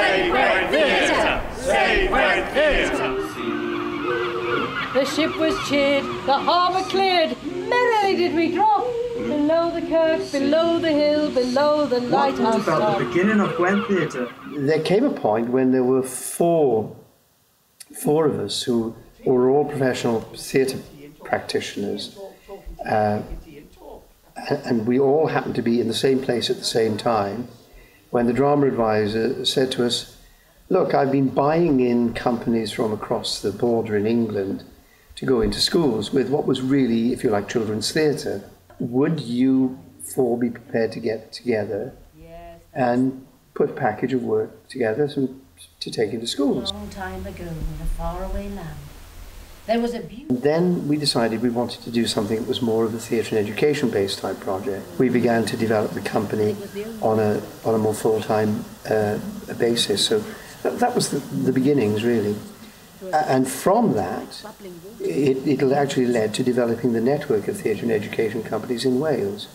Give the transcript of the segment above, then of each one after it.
Save Gwent Theatre! Save Gwent Theatre! The ship was cheered, the harbour cleared, merrily did we drop. Below the kirk, below the hill, below the lighthouse top. What about the beginning of Gwent Theatre? There came a point when there were four of us who were all professional theatre practitioners, and we all happened to be in the same place at the same time, when the drama advisor said to us, look, I've been buying in companies from across the border in England to go into schools with what was really, if you like, children's theatre. Would you four be prepared to get together and put a package of work together to take into schools? A long time ago in a faraway land, there was a beautiful... Then we decided we wanted to do something that was more of a theatre and education based type project. We began to develop the company on a more full-time basis. So that was the beginnings, really. And from that, it actually led to developing the network of theatre and education companies in Wales.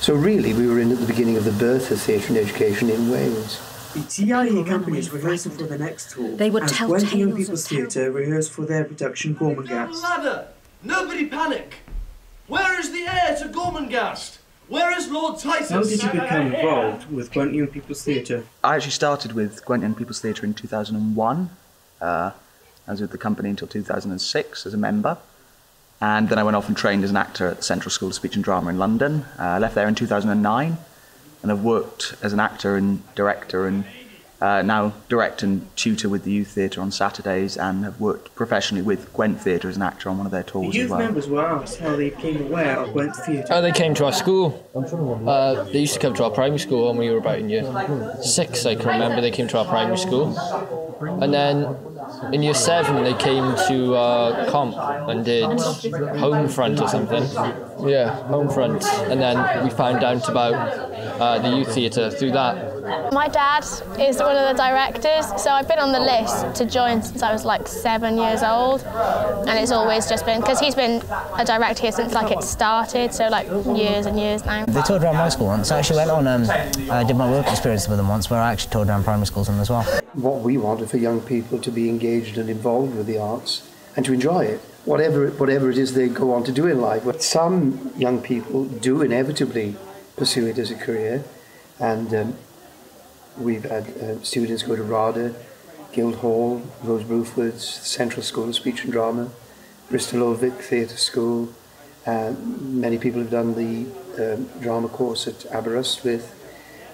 So really, we were in at the beginning of the birth of theatre and education in Wales. The TIE companies rehearsing for the next tour. They would tell tales Young People's Theatre rehearsed for their production Gormenghast. Ladder! Nobody panic! Where is the heir to Gormenghast? Where is Lord Titus? How did you become involved with Gwent Young People's Theatre? I actually started with Gwent Young People's Theatre in 2001. I was with the company until 2006 as a member. And then I went off and trained as an actor at the Central School of Speech and Drama in London. I left there in 2009 and I've worked as an actor and director and now direct and tutor with the Youth Theatre on Saturdays and have worked professionally with Gwent Theatre as an actor on one of their tours The as youth well. members were asked how they became aware of Gwent Theatre. They came to our school. They used to come to our primary school when we were about in year 6, I can remember. They came to our primary school. And then in year 7 they came to comp and did Homefront or something. Yeah, Homefront. And then we found out about the youth theatre through that. My dad is one of the directors, so I've been on the list to join since I was like 7 years old, and it's always just been, because he's been a director here since like it started, so like years and years now. They toured around my school once. I actually went on, I did my work experience with them once where I actually toured around primary schools and as well. What we wanted for young people to be engaged and involved with the arts and to enjoy it, whatever it is they go on to do in life. But some young people do inevitably pursue it as a career, and we've had students go to RADA, Guildhall, Rose Bruford's, Central School of Speech and Drama, Bristol Old Vic Theatre School. Many people have done the drama course at Aberystwyth,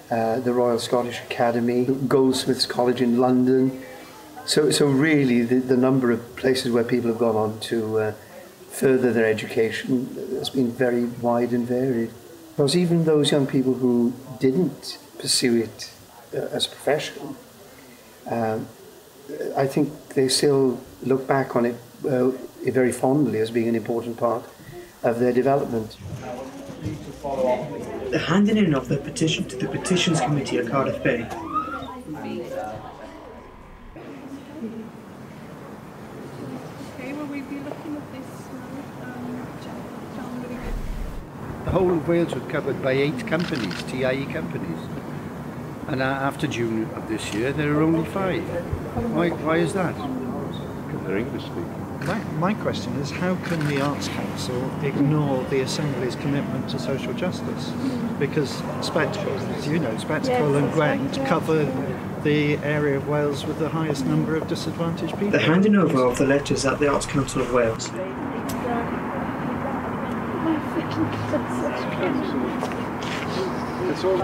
the Royal Scottish Academy, Goldsmiths College in London. So really the number of places where people have gone on to further their education has been very wide and varied. Because even those young people who didn't pursue it as a profession, I think they still look back on it very fondly as being an important part of their development. The handing in of the petition to the Petitions Committee at Cardiff Bay. The whole of Wales was covered by 8 companies, TIE companies. And after June of this year, there are only 5. Why is that? Because they're English speaking. My question is, how can the Arts Council ignore the Assembly's commitment to social justice? Because Spectacle, as you know, Spectacle and Gwent cover the area of Wales with the highest number of disadvantaged people. The handing over of the letters at the Arts Council of Wales. It's all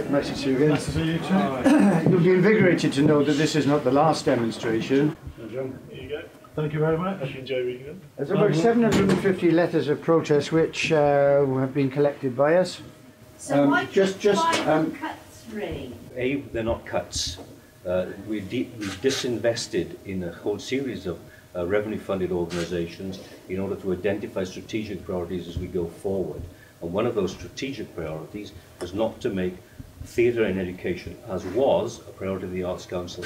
Nice to see you again. Nice to see you too. You'll be invigorated to know that this is not the last demonstration. Here you go. Thank you very much. Hope you enjoy reading them. There's about 750 letters of protest which have been collected by us. So why just cuts, really? A, they're not cuts. We disinvested in a whole series of revenue-funded organisations in order to identify strategic priorities as we go forward. And one of those strategic priorities was not to make theatre and education, as was a priority of the Arts Council,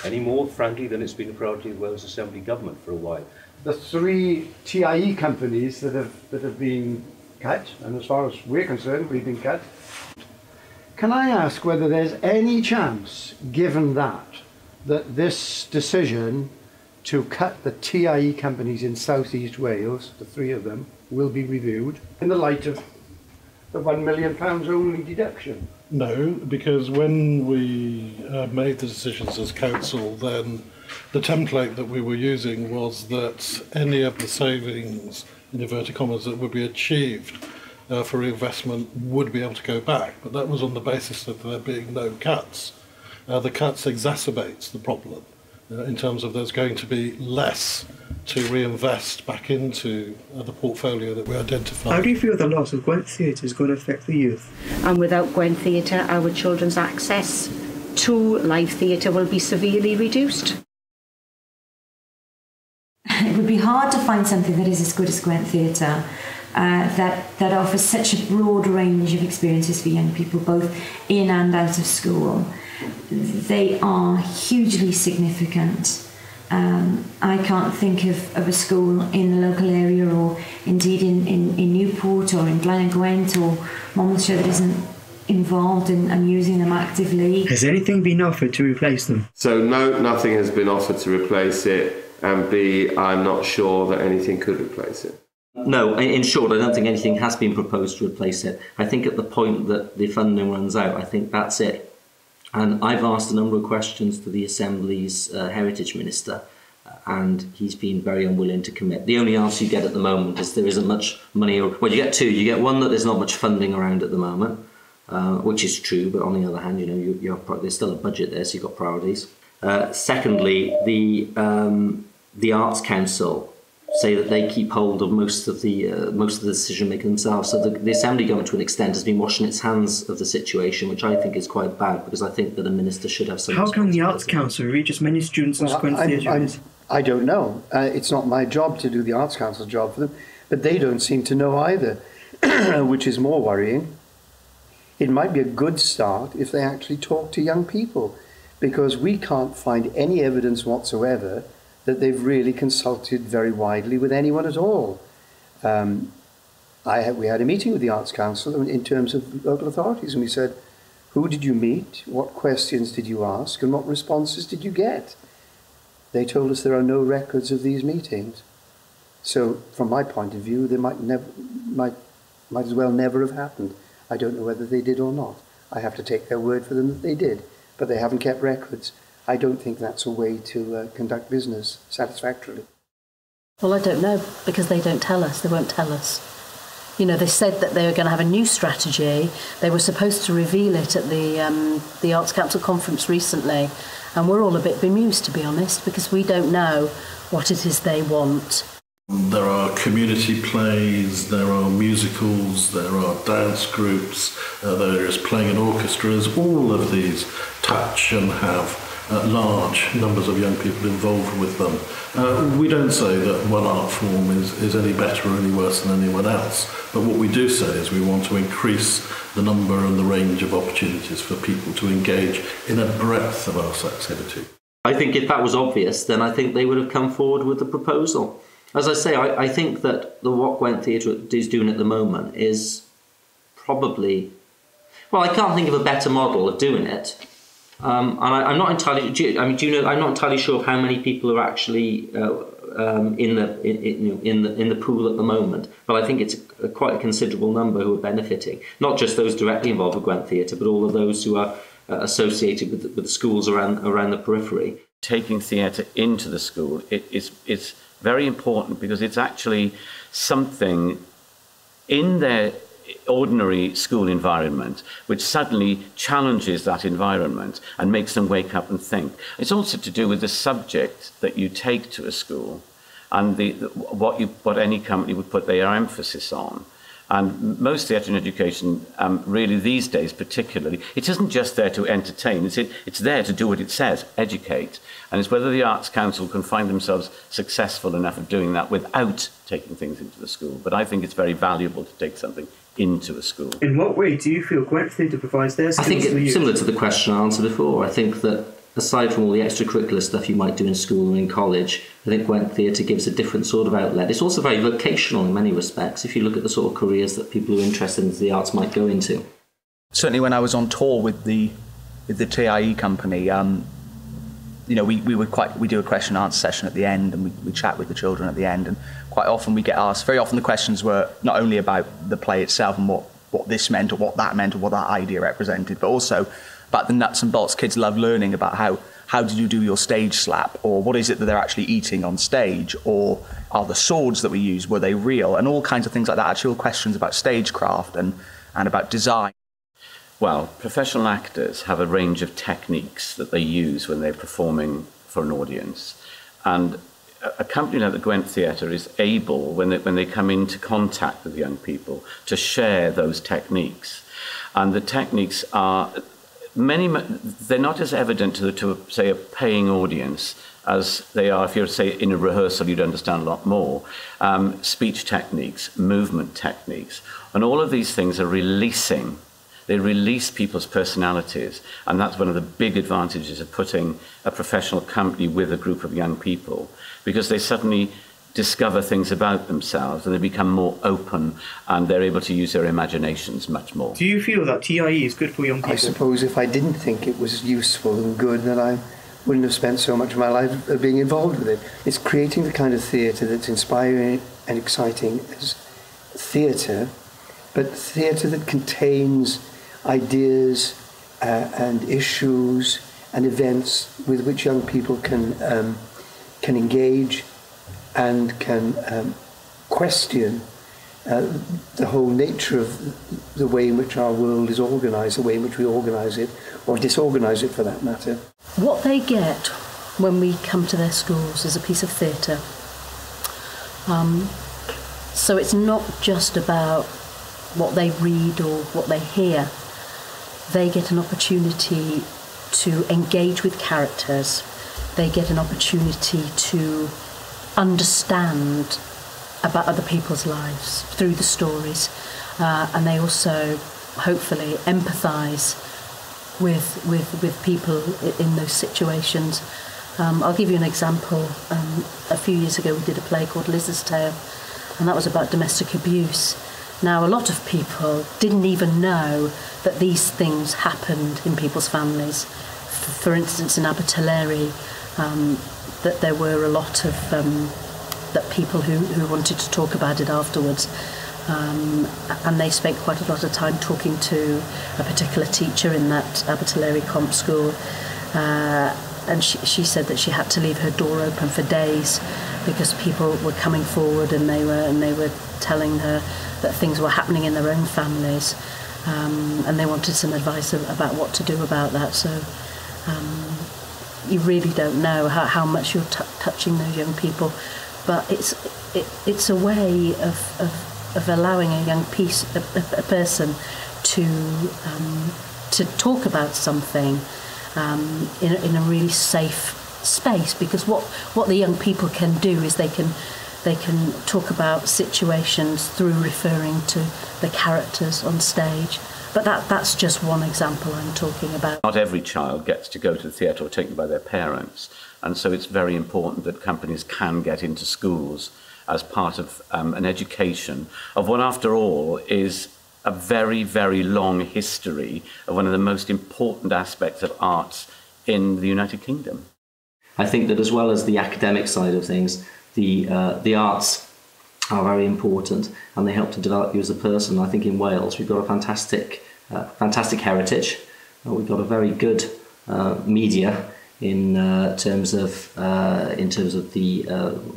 any more frankly, than it's been a priority of Wales Assembly Government for a while. the 3 TIE companies that have been cut, and as far as we're concerned, we've been cut. Can I ask whether there's any chance, given that this decision to cut the TIE companies in South East Wales, the 3 of them, will be reviewed in the light of the £1 million only deduction? No, because when we made the decisions as council, then the template that we were using was that any of the savings, in inverted commas, that would be achieved for reinvestment would be able to go back. But that was on the basis of there being no cuts. The cuts exacerbates the problem in terms of there's going to be less to reinvest back into the portfolio that we identified. How do you feel the loss of Gwent Theatre is going to affect the youth? And without Gwent Theatre, our children's access to live theatre will be severely reduced. It would be hard to find something that is as good as Gwent Theatre, that offers such a broad range of experiences for young people, both in and out of school. They are hugely significant. I can't think of a school in the local area, or indeed in Newport or in Glen and Gwent or Monmouthshire, that isn't involved and using them actively. Has anything been offered to replace them? So no, nothing has been offered to replace it, and B, I'm not sure that anything could replace it. No, in short, I don't think anything has been proposed to replace it. I think at the point that the funding runs out, I think that's it. And I've asked a number of questions to the Assembly's Heritage Minister, and he's been very unwilling to commit. The only answer you get at the moment is there isn't much money. Well, you get 2. You get one, that there's not much funding around at the moment, which is true, but on the other hand, you know, there's still a budget there, so you've got priorities. Secondly, the Arts Council say that they keep hold of most of the decision making themselves. So the Assembly government, to an extent, has been washing its hands of the situation, which I think is quite bad, because I think that a minister should have some. How can the Arts Council reach as many students as Gwent Theatre? I don't know. It's not my job to do the Arts Council's job for them, but they don't seem to know either, which is more worrying. It might be a good start if they actually talk to young people, because we can't find any evidence whatsoever that they've really consulted very widely with anyone at all. We had a meeting with the Arts Council in terms of local authorities, and we said, who did you meet, what questions did you ask, and what responses did you get? They told us there are no records of these meetings. So from my point of view, they might as well never have happened. I don't know whether they did or not. I have to take their word for them that they did, but they haven't kept records. I don't think that's a way to conduct business satisfactorily. Well, I don't know, because they don't tell us. They won't tell us. You know, they said that they were going to have a new strategy. They were supposed to reveal it at the Arts Council conference recently, and we're all a bit bemused, to be honest, because we don't know what it is they want. There are community plays, there are musicals, there are dance groups, there is playing in orchestras. All of these touch and have large numbers of young people involved with them. We don't say that one art form is any better or any worse than anyone else, but what we do say is we want to increase the number and the range of opportunities for people to engage in a breadth of arts activity. I think if that was obvious, then I think they would have come forward with the proposal. As I say, I think that what Gwent Theatre is doing at the moment is probably, well, I can't think of a better model of doing it. And I'm not entirely. I'm not entirely sure of how many people are actually in the pool at the moment. But I think it's quite a considerable number who are benefiting. Not just those directly involved with Gwent Theatre, but all of those who are associated with the schools around the periphery. Taking theatre into the school it's very important, because it's actually something in their ordinary school environment which suddenly challenges that environment and makes them wake up and think. It's also to do with the subject that you take to a school and what any company would put their emphasis on. And most theatre and education, really these days particularly, it isn't just there to entertain, it's there to do what it says, educate. And it's whether the Arts Council can find themselves successful enough of doing that without taking things into the school. But I think it's very valuable to take something into a school. In what way do you feel Gwent Theatre provides their skills? I think it's similar to the question I answered before. I think that aside from all the extracurricular stuff you might do in school and in college, I think Gwent Theatre gives a different sort of outlet. It's also very vocational in many respects, if you look at the sort of careers that people who are interested in the arts might go into. Certainly when I was on tour with the TIE company, we do a question and answer session at the end, and we chat with the children at the end, and quite often we get asked, very often the questions were not only about the play itself and what this meant or what that meant or what that idea represented, but also about the nuts and bolts. Kids love learning about how did you do your stage slap, or what is it that they're actually eating on stage, or are the swords that we use, were they real, and all kinds of things like that, actual questions about stagecraft and about design. Well, professional actors have a range of techniques that they use when they're performing for an audience. And a company like the Gwent Theatre is able, when they come into contact with young people, to share those techniques. And the techniques are, they're not as evident to say, a paying audience as they are if you're, say, in a rehearsal, you'd understand a lot more. Speech techniques, movement techniques, and all of these things are releasing. They release people's personalities, and that's one of the big advantages of putting a professional company with a group of young people, because they suddenly discover things about themselves and they become more open and they're able to use their imaginations much more. Do you feel that TIE is good for young people? I suppose if I didn't think it was useful and good, then I wouldn't have spent so much of my life being involved with it. It's creating the kind of theatre that's inspiring and exciting as theatre, but theatre that contains ideas and issues and events with which young people can engage and can question the whole nature of the way in which our world is organised, the way in which we organise it, or disorganise it for that matter. What they get when we come to their schools is a piece of theatre. So it's not just about what they read or what they hear. They get an opportunity to engage with characters. They get an opportunity to understand about other people's lives through the stories, and they also hopefully empathise with people in those situations. I'll give you an example. A few years ago we did a play called Liz's Tale, and that was about domestic abuse. Now, a lot of people didn't even know that these things happened in people's families. For instance, in Abertillery, that there were a lot of that people who wanted to talk about it afterwards, and they spent quite a lot of time talking to a particular teacher in that Abertillery comp school, and she said that she had to leave her door open for days because people were coming forward and they were telling her that things were happening in their own families, and they wanted some advice about what to do about that. So you really don't know how much you're touching those young people, but it's a way of allowing a young a person to talk about something in a really safe space, because what the young people can do is they can talk about situations through referring to the characters on stage. But that's just one example I'm talking about. Not every child gets to go to the theatre or taken by their parents, and so it's very important that companies can get into schools as part of an education of what, after all, is a very, very long history of one of the most important aspects of arts in the United Kingdom. I think that as well as the academic side of things, the arts are very important, and they help to develop you as a person. I think in Wales we've got a fantastic heritage. We've got a very good media in terms of the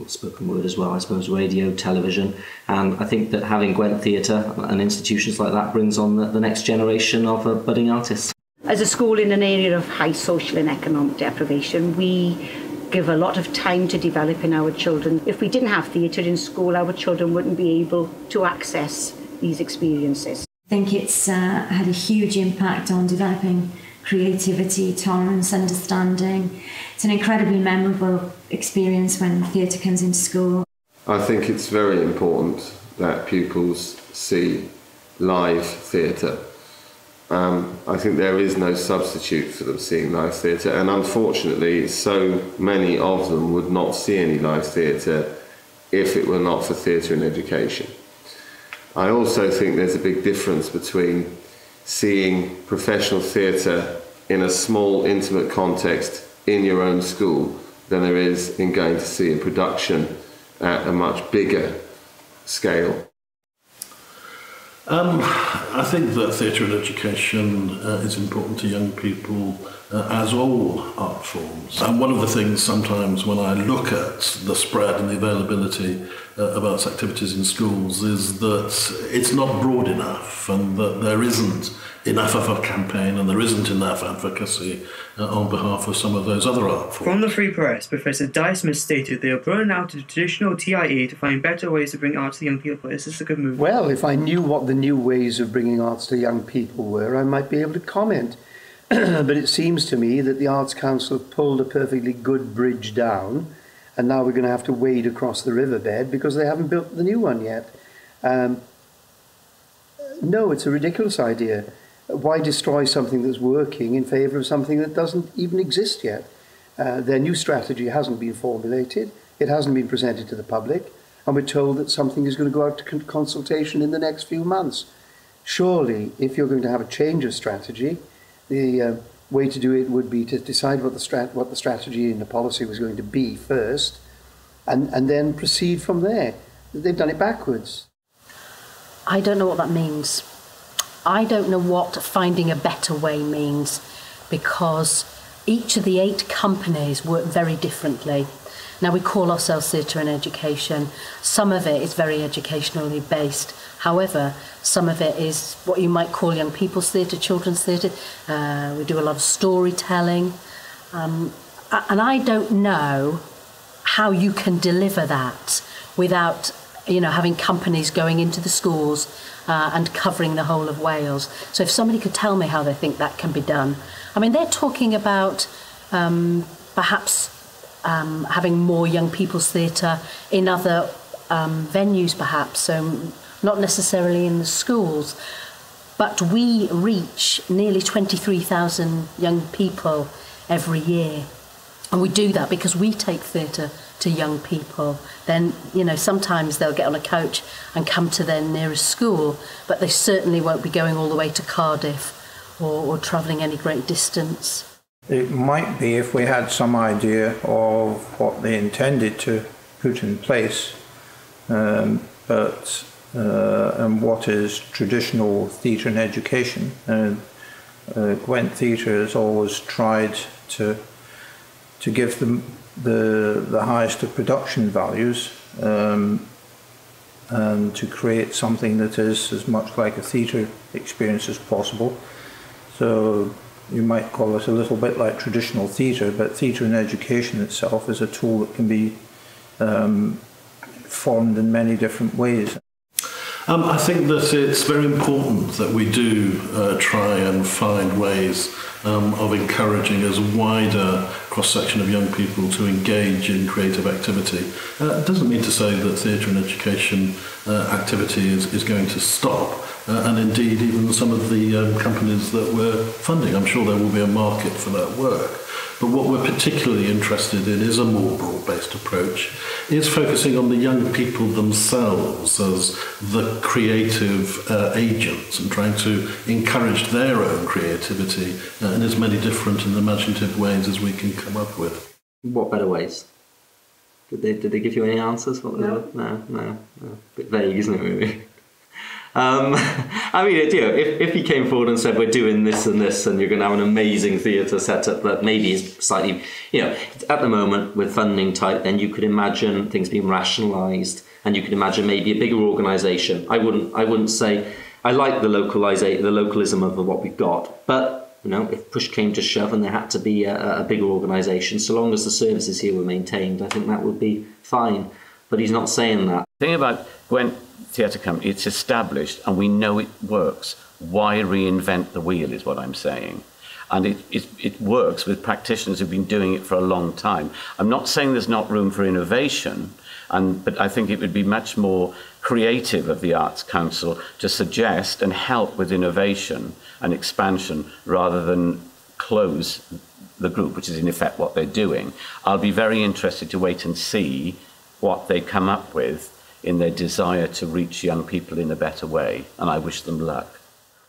spoken word as well, I suppose, radio, television, and I think that having Gwent Theatre and institutions like that brings on the next generation of budding artists. As a school in an area of high social and economic deprivation, we give a lot of time to develop in our children. If we didn't have theatre in school, our children wouldn't be able to access these experiences. I think it's had a huge impact on developing creativity, tolerance, understanding. It's an incredibly memorable experience when theatre comes into school. I think it's very important that pupils see live theatre I think there is no substitute for them seeing live theatre, and unfortunately so many of them would not see any live theatre if it were not for theatre and education. I also think there's a big difference between seeing professional theatre in a small, intimate context in your own school than there is in going to see a production at a much bigger scale. I think that theatre and education is important to young people, as all art forms. And one of the things sometimes when I look at the spread and the availability of arts activities in schools is that it's not broad enough, and that there isn't enough of a campaign and there isn't enough advocacy on behalf of some of those other art forms. From the Free Press, Professor Dye-Smith stated they are burning out the traditional TIE to find better ways to bring art to the young people. Is this a good move? Well, if I knew what the new ways of bringing arts to young people were, I might be able to comment. But it seems to me that the Arts Council have pulled a perfectly good bridge down, and now we're going to have to wade across the riverbed because they haven't built the new one yet. No, it's a ridiculous idea. Why destroy something that's working in favour of something that doesn't even exist yet? Their new strategy hasn't been formulated, it hasn't been presented to the public, and we're told that something is going to go out to consultation in the next few months. Surely, if you're going to have a change of strategy, the way to do it would be to decide what the strategy and the policy was going to be first, and then proceed from there. They've done it backwards. I don't know what that means. I don't know what finding a better way means, because each of the 8 companies work very differently. Now, we call ourselves Theatre and Education. Some of it is very educationally based. However, some of it is what you might call young people's theatre, children's theatre. We do a lot of storytelling. And I don't know how you can deliver that without, having companies going into the schools and covering the whole of Wales. So if somebody could tell me how they think that can be done. I mean, they're talking about perhaps having more young people's theatre in other venues, perhaps, so not necessarily in the schools. But we reach nearly 23,000 young people every year. And we do that because we take theatre to young people. Then, sometimes they'll get on a coach and come to their nearest school, but they certainly won't be going all the way to Cardiff or travelling any great distance. It might be if we had some idea of what they intended to put in place, and what is traditional theatre and education. Gwent Theatre has always tried to give them the highest of production values, and to create something that is as much like a theatre experience as possible. So you might call it a little bit like traditional theatre, but theatre and education itself is a tool that can be formed in many different ways. I think that it's very important that we do try and find ways of encouraging as wider cross-section of young people to engage in creative activity. It doesn't mean to say that theatre and education activity is going to stop, and indeed even some of the companies that we're funding, I'm sure there will be a market for that work. But what we're particularly interested in is a more broad-based approach, is focusing on the young people themselves as the creative agents and trying to encourage their own creativity in as many different and imaginative ways as we can come up with. What better ways? Did they give you any answers? No. A bit vague, isn't it, really? I mean, if he came forward and said, we're doing this and this, and you're going to have an amazing theatre setup that maybe is slightly, at the moment with funding tight, then you could imagine things being rationalised, and you could imagine maybe a bigger organisation. I wouldn't say, I like the localism of what we've got, but if push came to shove and there had to be a bigger organisation, so long as the services here were maintained, I think that would be fine. But he's not saying that. The thing about Gwent Theatre Company, it's established and we know it works. Why reinvent the wheel is what I'm saying. And it works with practitioners who've been doing it for a long time. I'm not saying there's not room for innovation, But I think it would be much more creative of the Arts Council to suggest and help with innovation and expansion rather than close the group, which is in effect what they're doing. I'll be very interested to wait and see what they come up with in their desire to reach young people in a better way, and I wish them luck.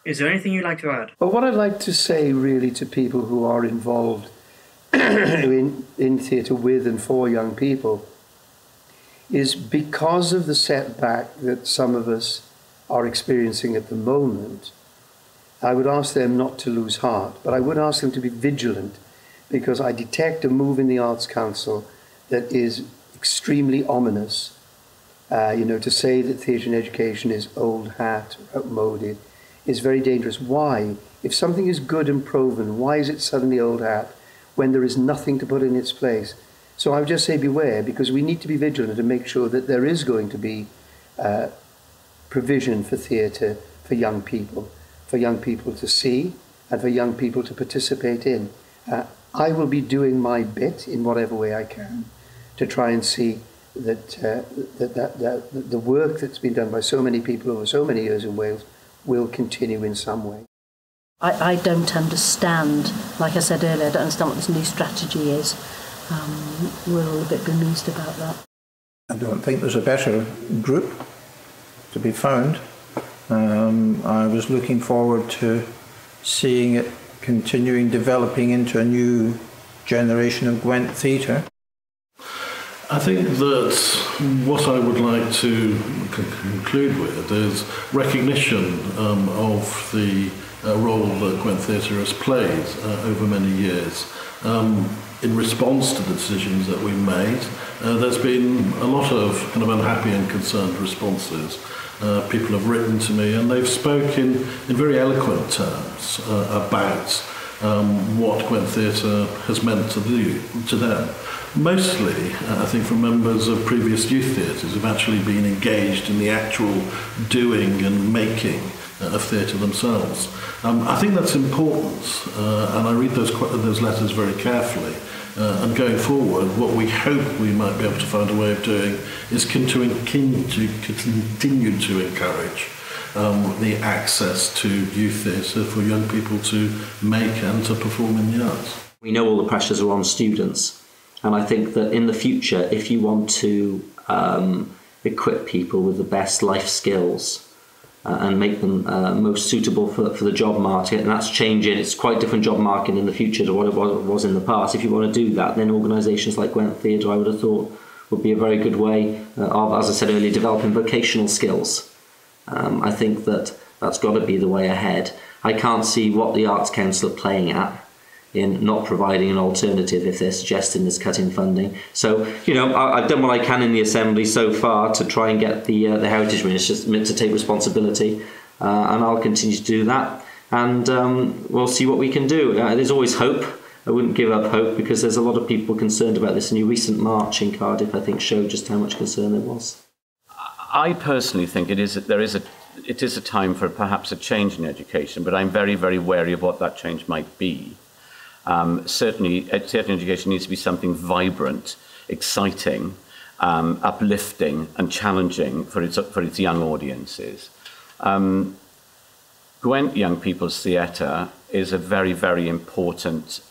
Is there anything you'd like to add? Well, what I'd like to say really to people who are involved in theatre with and for young people is, because of the setback that some of us are experiencing at the moment, I would ask them not to lose heart, but I would ask them to be vigilant, because I detect a move in the Arts Council that is extremely ominous. To say that theatre and education is old hat, outmoded, is very dangerous. Why? If something is good and proven, why is it suddenly old hat when there is nothing to put in its place? So I would just say beware, because we need to be vigilant and make sure that there is going to be provision for theatre for young people to see and for young people to participate in. I will be doing my bit in whatever way I can to try and see that the work that's been done by so many people over so many years in Wales will continue in some way. I don't understand, like I said earlier, I don't understand what this new strategy is. We're all a bit bemused about that. I don't think there's a better group to be found. I was looking forward to seeing it continuing developing into a new generation of Gwent theatre. I think that what I would like to conclude with is recognition of the role that Gwent Theatre has played over many years. In response to the decisions that we made, there's been a lot of kind of unhappy and concerned responses. People have written to me and they've spoken in very eloquent terms about what Gwent Theatre has meant to them. Mostly, I think, from members of previous youth theatres who've actually been engaged in the actual doing and making of theatre themselves. I think that's important, and I read those letters very carefully. And going forward, what we hope we might be able to find a way of doing is continue to encourage the access to youth theatre for young people to make and to perform in the arts. We know all the pressures are on students, and I think that in the future, if you want to equip people with the best life skills and make them most suitable for the job market, and that's changing, it's quite a different job market in the future to what it was in the past. If you want to do that, then organisations like Gwent Theatre, I would have thought, would be a very good way of, as I said earlier, developing vocational skills. I think that's got to be the way ahead. I can't see what the Arts Council are playing at in not providing an alternative if they're suggesting this cut in funding. So, I've done what I can in the Assembly so far to try and get the Heritage Minister to take responsibility, and I'll continue to do that, and we'll see what we can do. There's always hope. I wouldn't give up hope, because there's a lot of people concerned about this, and your recent march in Cardiff, I think, showed just how much concern there was. I personally think it is a time for perhaps a change in education, but I'm very, very wary of what that change might be. Certainly, theatre and education needs to be something vibrant, exciting, uplifting and challenging for its young audiences. Gwent Young People's Theatre is a very, very important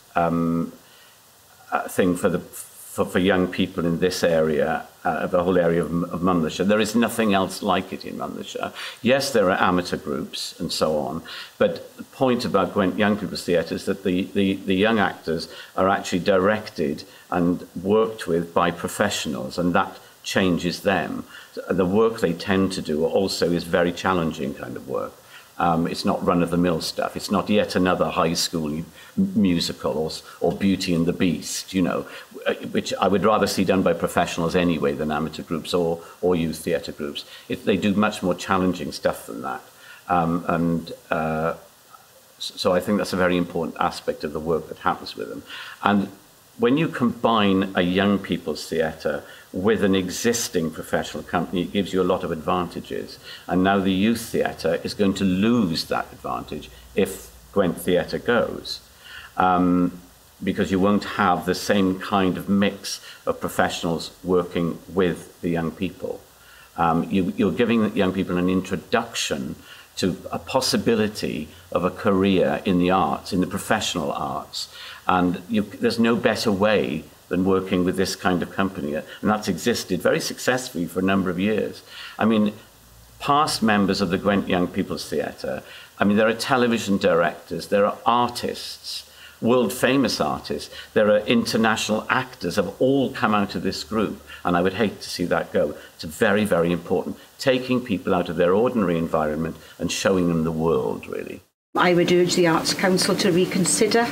thing for young people in this area, the whole area of Monmouthshire. There is nothing else like it in Monmouthshire. Yes, there are amateur groups and so on, but the point about Gwent Young People's Theatre is that the young actors are actually directed and worked with by professionals, and that changes them. The work they tend to do also is very challenging kind of work. It's not run-of-the-mill stuff. It's not yet another high school musical or Beauty and the Beast, which I would rather see done by professionals anyway than amateur groups or youth theatre groups. They do much more challenging stuff than that. So I think that's a very important aspect of the work that happens with them. And when you combine a young people's theatre with an existing professional company, it gives you a lot of advantages. And now the youth theatre is going to lose that advantage if Gwent Theatre goes. because you won't have the same kind of mix of professionals working with the young people. You're giving the young people an introduction to a possibility of a career in the arts, in the professional arts. And there's no better way than working with this kind of company. And that's existed very successfully for a number of years. I mean, past members of the Gwent Young People's Theatre, I mean, there are television directors, there are artists, world-famous artists, there are international actors have all come out of this group, and I would hate to see that go. It's very, very important, taking people out of their ordinary environment and showing them the world, really. I would urge the Arts Council to reconsider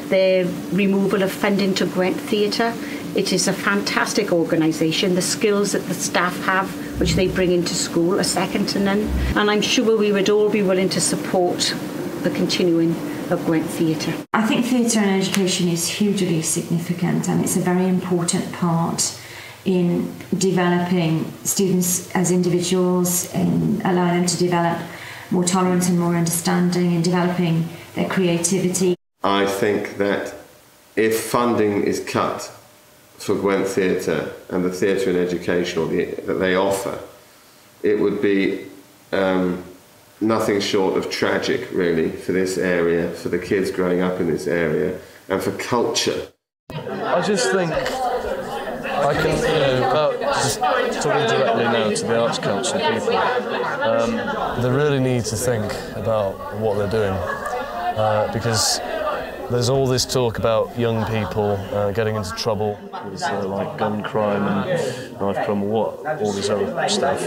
their removal of funding to Gwent Theatre. It is a fantastic organisation. The skills that the staff have, which they bring into school, are second to none. And I'm sure we would all be willing to support the continuing of Gwent Theatre. I think theatre and education is hugely significant, and it's a very important part in developing students as individuals, in allowing them to develop more tolerance and more understanding, and developing their creativity. I think that if funding is cut for Gwent Theatre and the theatre and education that they offer, it would be nothing short of tragic, really, for this area, for the kids growing up in this area, and for culture. I just think I can, just talking directly now to the Arts Council people, they really need to think about what they're doing, because there's all this talk about young people getting into trouble with like gun crime and knife crime and all this other stuff.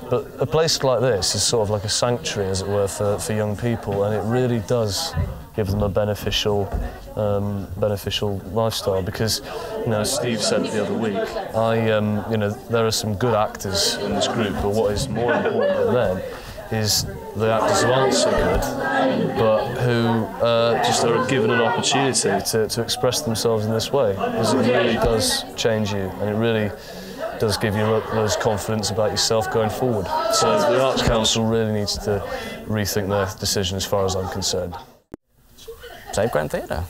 But a place like this is sort of like a sanctuary, as it were, for young people, and it really does give them a beneficial lifestyle. Because, as Steve said the other week, there are some good actors in this group, but what is more important than them is the actors who aren't so good, but who just are given an opportunity to express themselves in this way, because it really does change you, and it really does give you loads of confidence about yourself going forward. So the Arts Council really needs to rethink their decision as far as I'm concerned. Save Gwent Theatre.